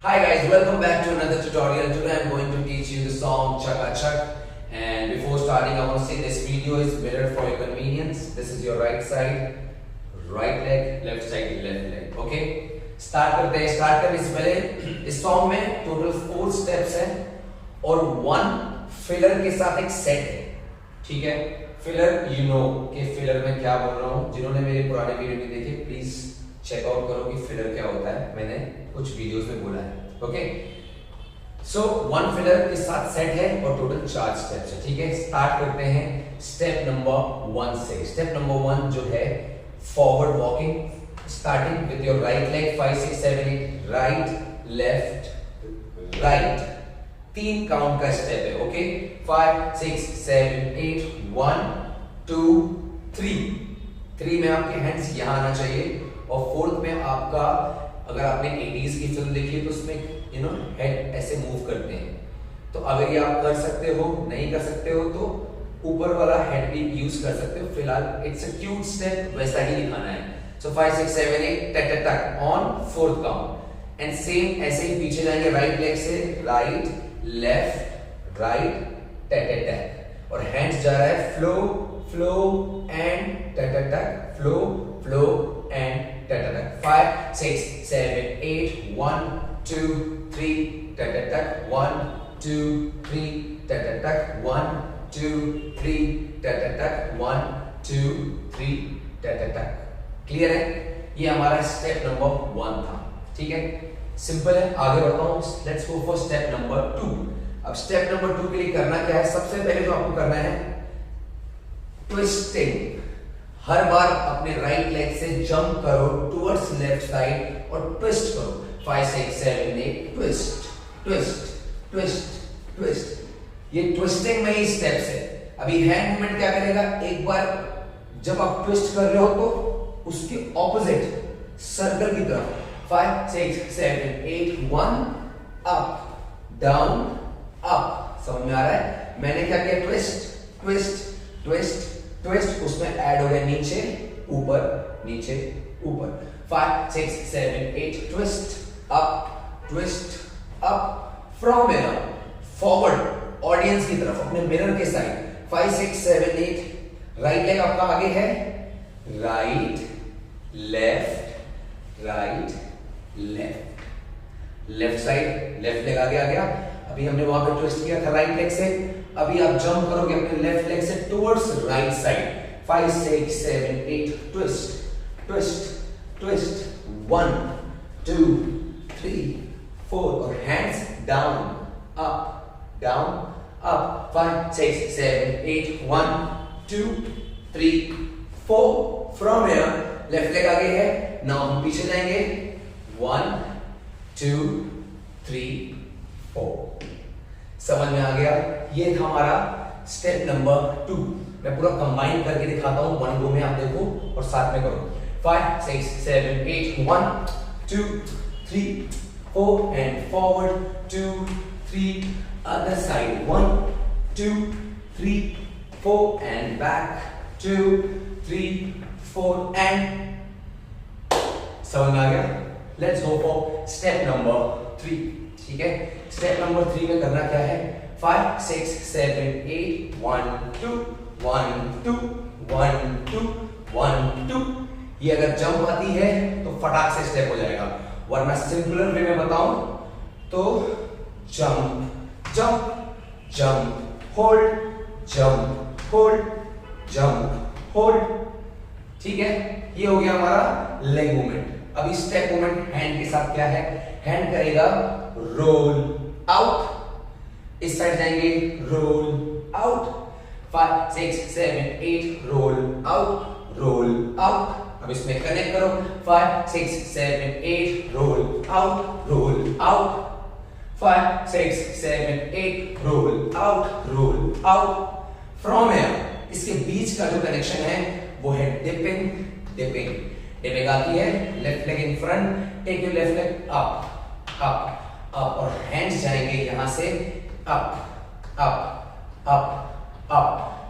Hi guys, welcome back to another tutorial. Today I'm going to teach you the song Chaka Chak. And before starting, I want to say this video is mirrored for your convenience. This is your right side, right leg, left side, left leg. Okay? Start करते हैं. Start करने से पहले इस song में total 4 steps हैं और 1 filler के साथ एक set है. ठीक है? Filler, you know कि filler में क्या बोल रहा हूँ. जिन्होंने मेरे पुराने वीडियो नहीं देखे, please चेक आउट करो कि फिलर क्या होता है. मैंने कुछ वीडियोस में बोला है. ओके, सो 1 फिलर के साथ सेट है और टोटल 4 स्टेप्स है. ठीक है, स्टार्ट करते हैं स्टेप नंबर 1 से. स्टेप नंबर 1 जो है forward walking, starting with your right leg. 5 6 7 8 right left right, 3 count का स्टेप है. ओके, 5 6 7 8 1 2 3 में आपके हैंड्स यहां आना चाहिए. और 4th में आपका, अगर आपने 80s की फिल्म देखी है तो उसमें हेड ऐसे मूव करते हैं. तो अगर ये आप कर सकते हो, नहीं कर सकते हो तो ऊपर वाला हेड भी यूज कर सकते हो. फिलहाल इट्स अ क्यूट स्टेप, वैसा ही दिखाना है. सो 5 6 7 8 टक टक टक on 4th count. And same ऐसे ही पीछे जाएंगे राइट लेग से. राइट लेफ्ट राइट टक टक टक, और हैंड्स जा रहा है फ्लो फ्लो एंड टक टक टक, flow flow and tap tap tap. 5 6 7 8 1 2 3 tap tap tap. 1 2 3 tap tap tap. 1 2 3 tap tap tap. 1 2 3 tap tap tap. Clear है? ये हमारा स्टेप नंबर 1 था. ठीक है, सिंपल है. आगे बढ़ता हूँ. Let's go for step number 2. अब स्टेप नंबर 2 के लिए करना क्या है? सबसे पहले जो आपको करना है ट्विस्टिंग. हर बार अपने राइट लेग से जंप करो टुवर्ड्स लेफ्ट साइड और ट्विस्ट करो. 5 6 7 8 ट्विस्ट ट्विस्ट ट्विस्ट ट्विस्ट. ये ट्विस्टिंग में ही स्टेप्स है. अभी हैंड मूवमेंट क्या करेगा? एक बार जब आप ट्विस्ट कर रहे हो तो उसके ऑपोजिट सर्कल की तरफ. 5 6 7 8 1 अप डाउन अप. समझ में आ रहा है? मैंने क्या किया? Twist twist twist twist. उसमें ऐड हो गया नीचे ऊपर नीचे ऊपर. 5 6 7 8 twist up up from mirror forward audience की तरफ, अपने मिरर के साइड. 5 6 7 8 राइट लेग आपका आगे है. Right left left side left leg आगे आ गया. अभी हमने वहां पे ट्विस्ट किया था राइट लेग से. अभी आप जंप करोगे अपने लेफ्ट लेग से towards right side. 5 6 7 8 twist twist twist. 1 2 3 4 और hands down up up. 5 6 7 8 1 2 3 4 from here. Left leg आगे है. नाउ हम पीछे जाएंगे. 1 2 3 4. समझ में आ गया? ये था हमारा स्टेप नंबर 2. मैं पूरा कंबाइन करके दिखाता हूं. 1 गो में आप देखो और साथ में करो. 5 6 7 8 1 2 3 4 and forward 2 3 other side. 1 2 3 4 and back 2 3 4 and. समझ में आ गया? Let's go for step number 3. ठीक है, स्टेप नंबर 3 में करना क्या है? 5 6 7 8 1 2 1 2 1 2 1 2. ये अगर जंप आती है तो फटाक से स्टेप हो जाएगा. वरना सिंपलर वे में बताऊं तो jump jump jump hold jump hold jump hold. ठीक है, ये हो गया हमारा लेग मूवमेंट. अभी स्टेप मूवमेंट हैंड के साथ क्या है? हैंड करेगा रोल आउट. इस साइड जाएंगे रोल आउट. 5 6 7 8 roll out. अब इसमें कनेक्ट करो. 5 6 7 8 roll out. 5 6 7 8 roll out. From here इसके बीच का जो कनेक्शन है वो है डिपिंग आती है. Left leg in front. Take your left leg up और हैंड्स जाएंगे यहां से अप.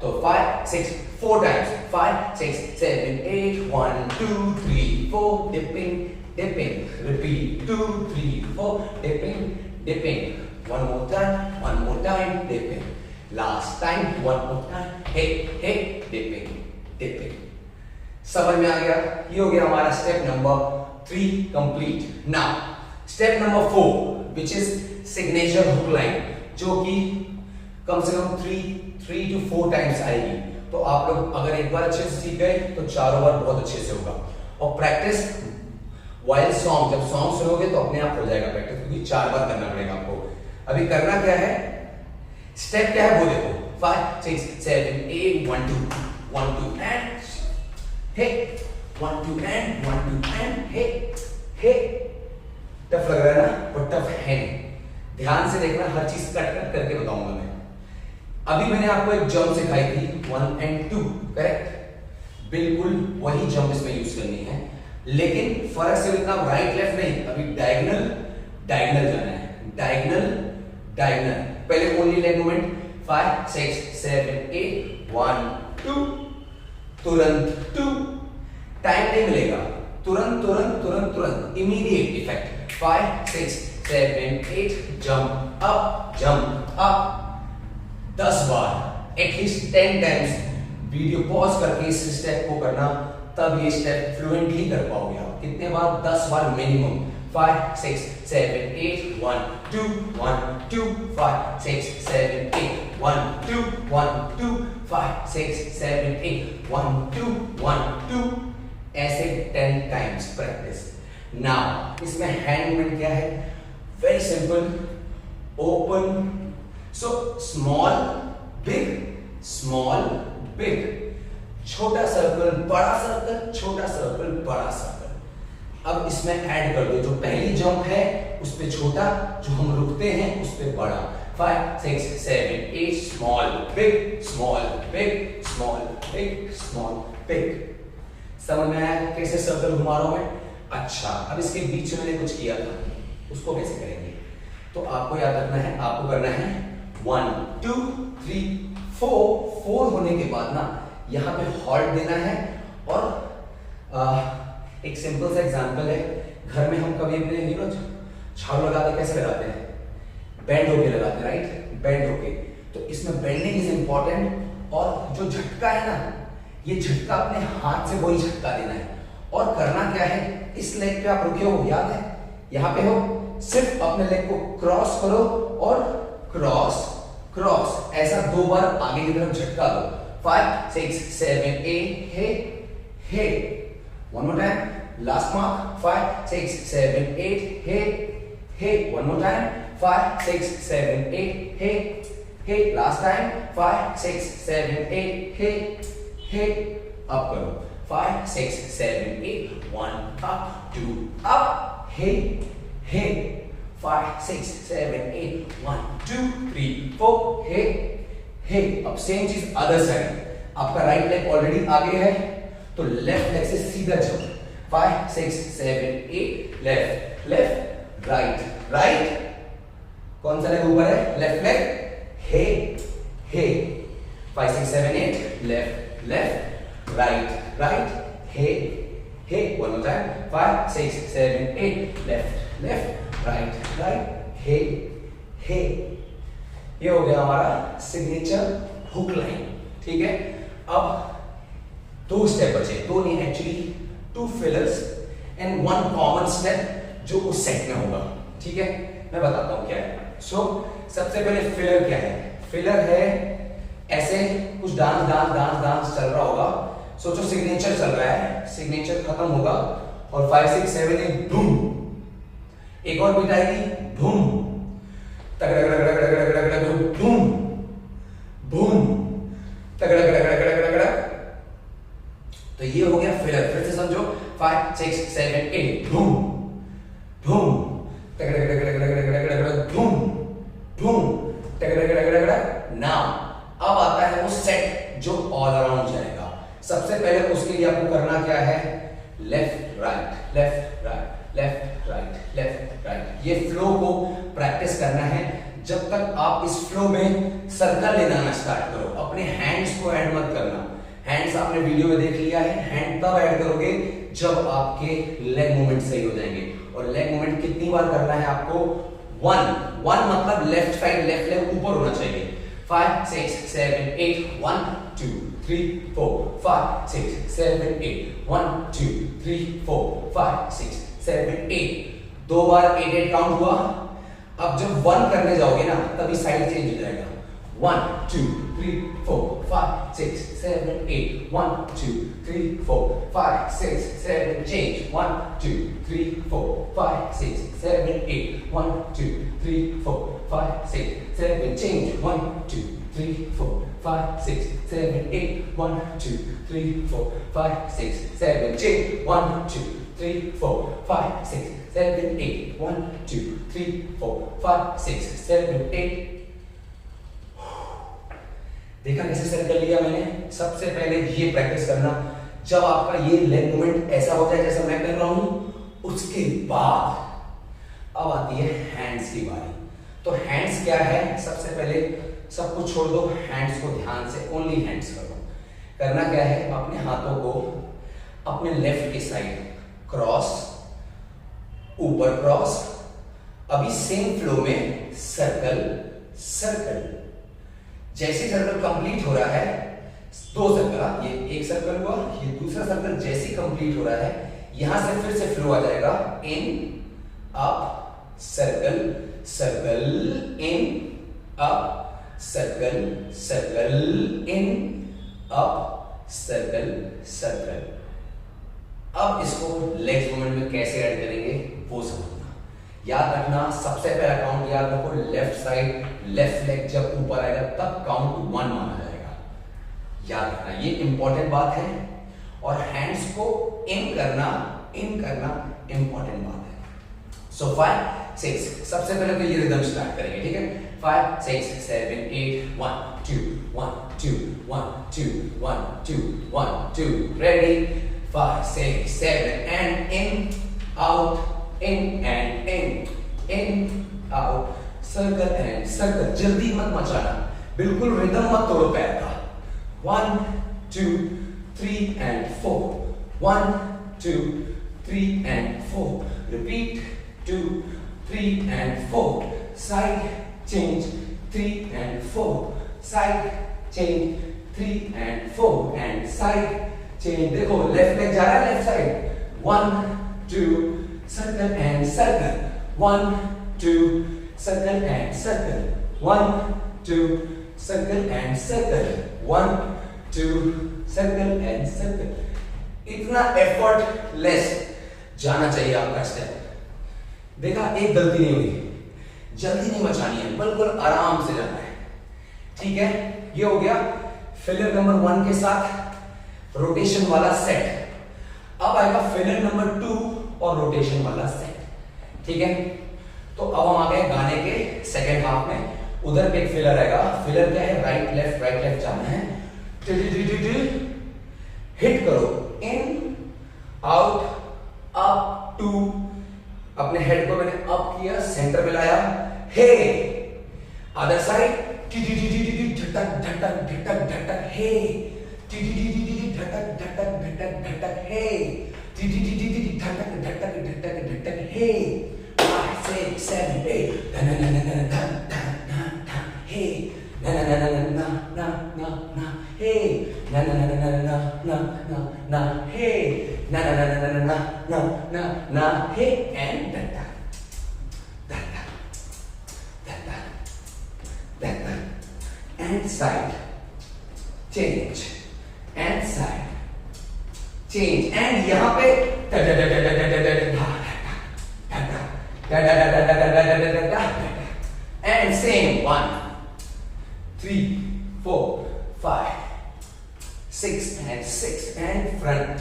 तो 5 6 4 times. 5 6 7 8 1 2 3 4 dipping dipping, repeat, 2, 3, 4, dipping, dipping, one more time, dipping, last time, one more time, hey, dipping, dipping. समझ में आ गया? ये हो गया हमारा step number 3 complete. Now step number 4 which is signature hook line, जो कि कम से कम 3 to 4 टाइम्स आएगी। तो आप लोग अगर एक बार अच्छे से सीख गए तो चारों बार बहुत अच्छे से होगा। और प्रैक्टिस वाइल सॉन्ग, जब सॉन्ग सुनोगे तो अपने आप हो जाएगा प्रैक्टिस, क्योंकि 4 बार करना पड़ेगा आपको। अभी करना क्या है, स्टेप क्या है वो देखो, 5 6 7 8 1 2 1 2 and hey 1 2 and 1 2 and hey. Tough लग रहा है ना, पर टफ है। ध्यान से देखना, हर चीज कट कट करके बताऊंगा मैं। अभी मैंने आपको एक जंप सिखाई थी 1 and 2, करेक्ट? बिल्कुल वही जंप इसमें यूज करनी है, लेकिन फर्क सिर्फ इतना, राइट लेफ्ट नहीं, अभी डायगोनल डायगोनल जाना है, डायगोनल डायगोनल। पहले ओनली लेग मूवमेंट, 5 6 7 8 1 2, तुरंत 2, टाइम नहीं मिलेगा, तुरंत तुरंत तुरंत तुरंत, इमीडिएट इफेक्ट। 5 6 7 8 जंप अप 10 बार, एटलीस्ट 10 टाइम्स वीडियो पॉज करके इस स्टेप को करना, तब ये स्टेप फ्लुएंटली कर पाओगे आप। कितने बार? 10 बार मिनिमम। 5 6 7 8 1 2 1 2 5 6 7 8 1 2 1 2 5 6 7 8 1 2 1 2, ऐसे 10 टाइम्स प्रैक्टिस। नाउ इसमें हैंड मूवमेंट क्या है? Very simple, open, so small big, छोटा सर्कल बड़ा सर्कल, छोटा सर्कल बड़ा सर्कल। अब इसमें ऐड कर दो, जो पहली जंप है उस पे छोटा, जो हम रुकते हैं उस पे बड़ा। 5 6 7 8 small big small big small big small big. समझ में आया कैसे सर्कल घुमा रहा हूं मैं? अच्छा, अब इसके बीच में मैंने कुछ किया था, उसको कैसे करेंगे? तो आपको याद रखना है, आपको करना है 1 2 3 4 होने के बाद ना यहाँ पे हॉल्ट देना है। और एक सिंपल सा एग्जांपल है, घर में हम कभी अपने झाड़ू लगाते कैसे लगाते हैं? बेंड होके लगाते हैं, राइट? बेंड होके। तो इसमें बेंडिंग इज इंपॉर्टेंट, और जो झटका है ना, ये झटका अपने हाथ से वही झटका देना है। और करना क्या है, इस लेग पे आप रुके हो, याद है? यहाँ पे हो, सिर्फ अपने लेग को क्रॉस करो और क्रॉस क्रॉस, ऐसा 2 बार आगे की तरफ झटका दो। 5 6 7 8 हे, one more time, last mark, 5 6 7 8 हे, one more time, 5 6 7 8 हे, last time, 5 6 7 8 हे, up करो, 5 6 7 8 1 up 2 up, हे 5 6 7 8 1 2 3 4 हे। अब सेम चीज अदर साइड, आपका राइट लेग ऑलरेडी आगे है, तो लेफ्ट लेग से सीधा जंप। 5 6 7 8 लेफ्ट राइट, कौन सा लेग ऊपर है? Left leg, hey 5 6 7 8 left right hey, one more time, 5 6 7 8 left right hey. ये हो गया हमारा सिग्नेचर हुक लाइन, ठीक है? अब 2 स्टेप बचे, 2 नहीं actually 2 fillers and 1 common step जो उस सेट में होगा, ठीक है? मैं बताता हूं क्या है। सबसे पहले फिलर क्या है? फिलर है ऐसे कुछ डांस चल रहा होगा। सोचो सिग्नेचर चल रहा है, सिग्नेचर खत्म होगा और 5 6 7 8 बूम, एक और बीट आएगी, बूम बूम बूम, तो ये हो गया फिलर। फिर से समझो, 5 6 7 8 बूम बूम बूम। नाउ अब आता है वो सेट जो ऑल अराउंड जाएगा। सबसे पहले उसके लिए आपको करना क्या है? Left right left right left right left right. ये फ्लो को प्रैक्टिस करना है जब तक आप इस फ्लो में सर्कल लेना ना स्टार्ट करो। अपने हैंड्स को ऐड मत करना। हैंड्स आपने वीडियो में देख लिया है, हैंड तब ऐड करोगे जब आपके लेग मूवमेंट सही हो जाएंगे। और लेग मूवमेंट कितनी बार करना है आपको? 1 मतलब लेफ्ट साइड लेफ्ट लेग ऊपर होना चाहिए। 5 6 7 8 1 2 3 4 5 6 7 8 1 2 3 4 5 6 7 8 दो बार 8 8 काउंट हुआ। अब जब 1 करने जाओगे ना तभी साइड चेंज हो जाएगा। 1 2 3 4 5 6 7 8 1 2 3 4 5 6 7 change 1 2 3 4 5 6 7 8 1 2 3 4 5 6 7 change 1 2 3 4 5 6 7 8 1 2 3 4 5 6 7 change 1 2 3 4 5 6 7 8 1 2 3 4 5 6 7 8 देखा कैसे सेट कर लिया मैंने? सबसे पहले ये प्रैक्टिस करना, जब आपका ये लेग मूवमेंट ऐसा होता है जैसा मैं कर रहा हूं, उसके बाद अब आती है हैंड्स की बारी। तो हैंड्स क्या है? सबसे पहले सब कुछ छोड़ दो, हैंड्स को ध्यान से ओनली हैंड्स करो। करना क्या है? अपने हाथों को अपने लेफ्ट की साइड क्रॉस, ऊपर क्रॉस, अभी सेम फ्लो में सर्कल सर्कल। जैसे सर्कल कंप्लीट हो रहा है, दो सर्कल, ये एक सर्कल हुआ, ये दूसरा सर्कल जैसे कंप्लीट हो रहा है, यहां से फिर से फ्लो आ जाएगा in up circle circle in up circle circle in up circle circle. अब इसको लेग्स मूवमेंट में कैसे ऐड करेंगे वो समझना। याद रखना, सबसे पहला काउंट याद रखो, लेफ्ट साइड लेफ्ट लेग जब ऊपर आएगा तब काउंट 1 माना जाएगा। याद रखना, ये इंपॉर्टेंट बात है। और हैंड्स को इन करना इंपॉर्टेंट बात है। सो 5 6 सबसे पहले तो ये रिदम स्टार्ट करेंगे, ठीक है? 5 6 7 8 1 2 1 2 1 2 1 2 1 2 ready 5 6 7 and in out in and in out circle and circle. जल्दी मत मचाना, बिल्कुल रिदम मत तोड़ो पैर का। 1 2 3 and 4 1 2 3 and 4 repeat 2 3 and 4 side change 3 and 4 side change 3 and 4 and side change। देखो लेफ्ट लेग जा रहा है left side. 1 2 circle and circle 1 2 circle and circle 1 2 circle and circle 1 2 circle and circle. इतना एफर्ट लेस जाना चाहिए आपका step. देखा, एक गलती नहीं हुई, जल्दी नहीं मचानी है, बिल्कुल आराम से जाना है, ठीक है? ये हो गया फिलर नंबर 1 के साथ रोटेशन वाला सेट। अब आएगा फिलर नंबर 2 और रोटेशन वाला सेट, ठीक है? तो अब हम आ गए गाने के सेकेंड हाफ में। उधर पे एक फिलर आएगा। फिलर क्या है? राइट लेफ्ट जाना है। हिट करो, इन आउट अप टू। अपने हेड को मैंने अप किया, सेंटर में लाया, हे। Other side धटक धटक धटक धटक hey, धटक धटक धटक धटक hey, धटक धटक धटक धटक hey. 5 6 7 8 na na na na na na na na hey na na na na na na na na hey na na na na na na na na hey na na na na na na na na hey and da da da da da da da and side change and side change and यहाँ पे da da da da da da da da and same 1 3 4 5 6 and 6 and front।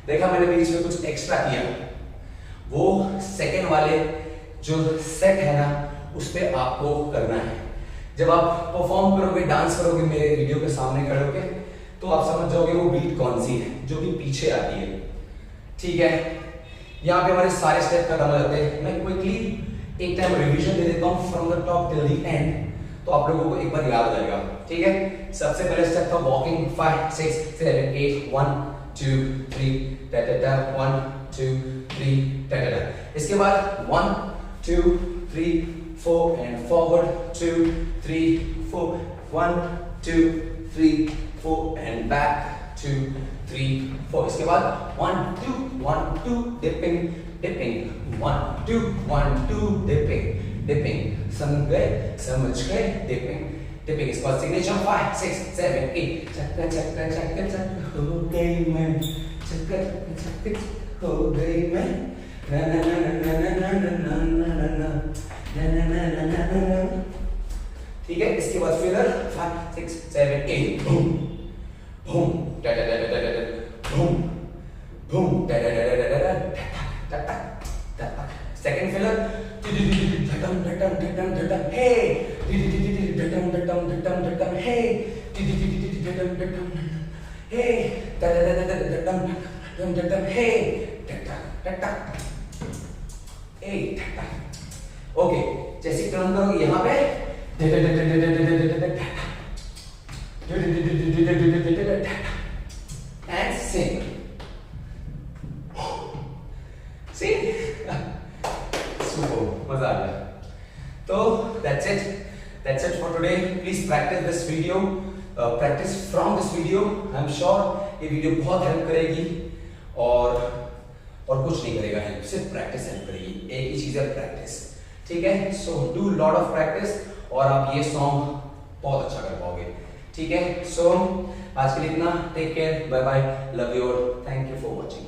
देखा मैंने बीच में कुछ extra किया, वो second वाले जो सेट है ना उस पे आपको करना है। जब आप परफॉर्म करोगे, डांस करोगे मेरे वीडियो के सामने खड़े होके, तो आप समझ जाओगे वो बीट कौन सी है जो कि पीछे आती है, ठीक है? यहाँ पे हमारे सारे स्टेप खत्म हो जाते हैं। मैं क्विकली एक टाइम रिवीजन दे देता हूँ from the top till the end, तो आप लोगों को एक बार याद आ जाएगा, ठीक है? सबसे पहले स्टेप था वॉकिंग 5 6 7 8 1 2 3 टा टा टा 1 2 3 टा टा टा। इसके बाद 1 2 3 4 एंड फॉरवर्ड 2 3 4 1 2 3 4 एंड बैक 2 3 4। इसके बाद 1 2 1 2 डिपिंग डिपिंग 1 2 1 2 डिपिंग डिपिंग। समझ गए डिपिंग डिपिंग। इसके बाद सिग्नेचर 5 6 7 8 चक्कर चक्कर चक्कर चक्कर हो गई मैं चक्कर चक्कर चक्कर हो गई मैं ना ना ना ना ना ना ना ना ना ना ना ना ना ना ना। ठीक है। इसके बाद फिर 5 6 7 8 बूम बूम टा टा टा टा टा बूम बूम टा टा टा टा टा टा टा टा टा। सेकंड फिलर धटम धटम धटम धटम हे धटम धटम धटम धटम हे धटम धटम हे धटम धटम धटम हे धटम ए ओके। जैसे टर्न करोगे यहाँ पे एंड सिंग सिंग। मजा आ गया। तो that's it for today. Please practice this video. Practice from this video. I'm sure ये वीडियो बहुत हेल्प करेगी और कुछ नहीं करेगा हेल्प, सिर्फ प्रैक्टिस हेल्प करेगी। एक ही चीज है प्रैक्टिस। ठीक है। So do lot of practice और आप ये सॉन्ग बहुत अच्छा कर पाओगे। ठीक है। सो आज के लिए इतना। Take care, bye bye, love you और थैंक यू फॉर वॉचिंग।